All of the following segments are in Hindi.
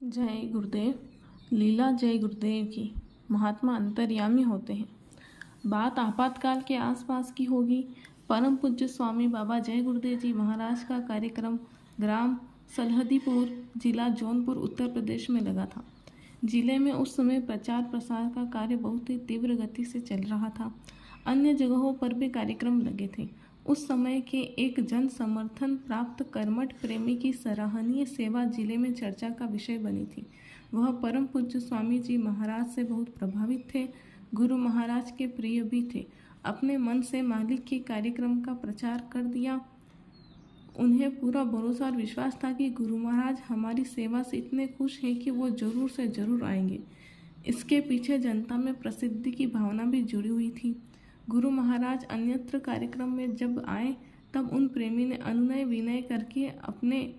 जय गुरुदेव। लीला जय गुरुदेव की। महात्मा अंतर्यामी होते हैं। बात आपातकाल के आसपास की होगी। परम पूज्य स्वामी बाबा जय गुरुदेव जी महाराज का कार्यक्रम ग्राम सलहदीपुर, जिला जौनपुर, उत्तर प्रदेश में लगा था। जिले में उस समय प्रचार प्रसार का कार्य बहुत ही तीव्र गति से चल रहा था। अन्य जगहों पर भी कार्यक्रम लगे थे। उस समय के एक जन समर्थन प्राप्त कर्मठ प्रेमी की सराहनीय सेवा जिले में चर्चा का विषय बनी थी। वह परम पूज्य स्वामी जी महाराज से बहुत प्रभावित थे। गुरु महाराज के प्रिय भी थे। अपने मन से मालिक के कार्यक्रम का प्रचार कर दिया। उन्हें पूरा भरोसा और विश्वास था कि गुरु महाराज हमारी सेवा से इतने खुश हैं कि वो जरूर से जरूर आएंगे। इसके पीछे जनता में प्रसिद्धि की भावना भी जुड़ी हुई थी। गुरु महाराज अन्यत्र कार्यक्रम में जब आए तब उन प्रेमी ने अनुनय विनय करके अपने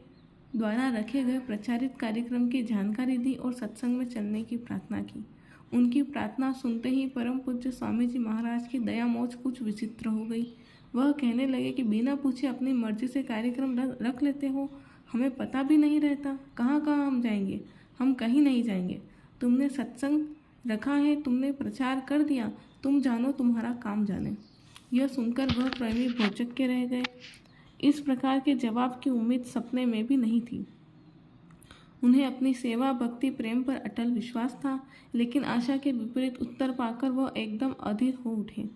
द्वारा रखे गए प्रचारित कार्यक्रम की जानकारी दी और सत्संग में चलने की प्रार्थना की। उनकी प्रार्थना सुनते ही परम पूज्य स्वामी जी महाराज की दया मोच कुछ विचित्र हो गई। वह कहने लगे कि बिना पूछे अपनी मर्जी से कार्यक्रम रख लेते हो। हमें पता भी नहीं रहता कहाँ कहाँ हम जाएंगे। हम कहीं नहीं जाएंगे। तुमने सत्संग रखा है, तुमने प्रचार कर दिया, तुम जानो, तुम्हारा काम जाने। यह सुनकर वह प्रेमी भौचक्के के रह गए। इस प्रकार के जवाब की उम्मीद सपने में भी नहीं थी। उन्हें अपनी सेवा, भक्ति, प्रेम पर अटल विश्वास था, लेकिन आशा के विपरीत उत्तर पाकर वह एकदम अधीर हो उठे।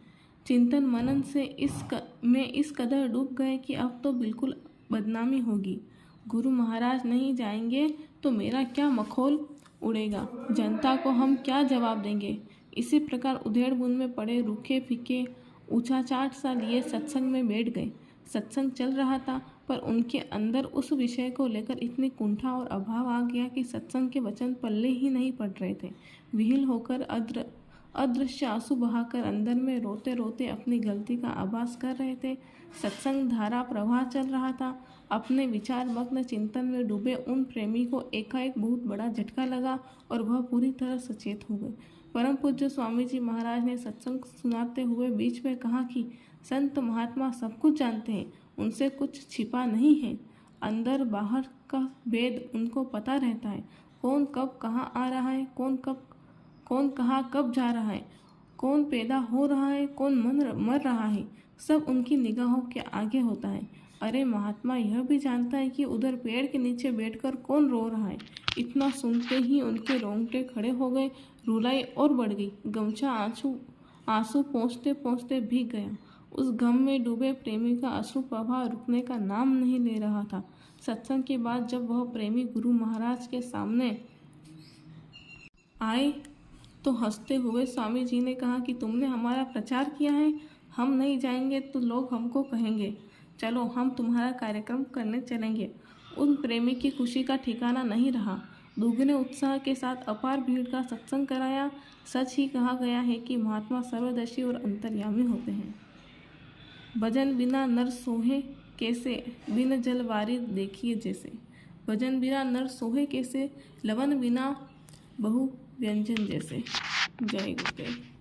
चिंतन मनन से इस कदर डूब गए कि अब तो बिल्कुल बदनामी होगी। गुरु महाराज नहीं जाएंगे तो मेरा क्या मखौल उड़ेगा, जनता को हम क्या जवाब देंगे। इसी प्रकार उधेड़-बुन में पड़े रूखे फीके ऊंचा-चाट सा लिए सत्संग में बैठ गए। सत्संग चल रहा था, पर उनके अंदर उस विषय को लेकर इतनी कुंठा और अभाव आ गया कि सत्संग के वचन पल्ले ही नहीं पड़ रहे थे। विह्वल होकर अदृश्य आंसू बहाकर अंदर में रोते रोते अपनी गलती का आभास कर रहे थे। सत्संग धारा प्रवाह चल रहा था। अपने विचार मग्न चिंतन में डूबे उन प्रेमी को एकाएक बहुत बड़ा झटका लगा और वह पूरी तरह सचेत हो गए। परम पूज्य स्वामी जी महाराज ने सत्संग सुनाते हुए बीच में कहा कि संत महात्मा सब कुछ जानते हैं, उनसे कुछ छिपा नहीं है। अंदर बाहर का भेद उनको पता रहता है। कौन कब कहाँ आ रहा है, कौन कहाँ कब जा रहा है, कौन पैदा हो रहा है, कौन मर रहा है, सब उनकी निगाहों के आगे होता है। अरे महात्मा यह भी जानता है कि उधर पेड़ के नीचे बैठकर कौन रो रहा है। इतना सुनते ही उनके रोंगटे खड़े हो गए। रुलाई और बढ़ गई। गमछा आंसू पहुँचते पहुँचते भीग गया। उस गम में डूबे प्रेमी का अश्रु प्रवाह रुकने का नाम नहीं ले रहा था। सत्संग के बाद जब वह प्रेमी गुरु महाराज के सामने आए तो हंसते हुए स्वामी जी ने कहा कि तुमने हमारा प्रचार किया है, हम नहीं जाएंगे तो लोग हमको कहेंगे। चलो हम तुम्हारा कार्यक्रम करने चलेंगे। उन प्रेमी की खुशी का ठिकाना नहीं रहा। दुगने उत्साह के साथ अपार भीड़ का सत्संग कराया। सच ही कहा गया है कि महात्मा सर्वदर्शी और अंतर्यामी होते हैं। भजन बिना नर सोहे कैसे, बिन जल वारी देखिए जैसे। भजन बिना नर सोहे कैसे, लवन बिना बहु व्यंजन जैसे। जय गुरुदेव।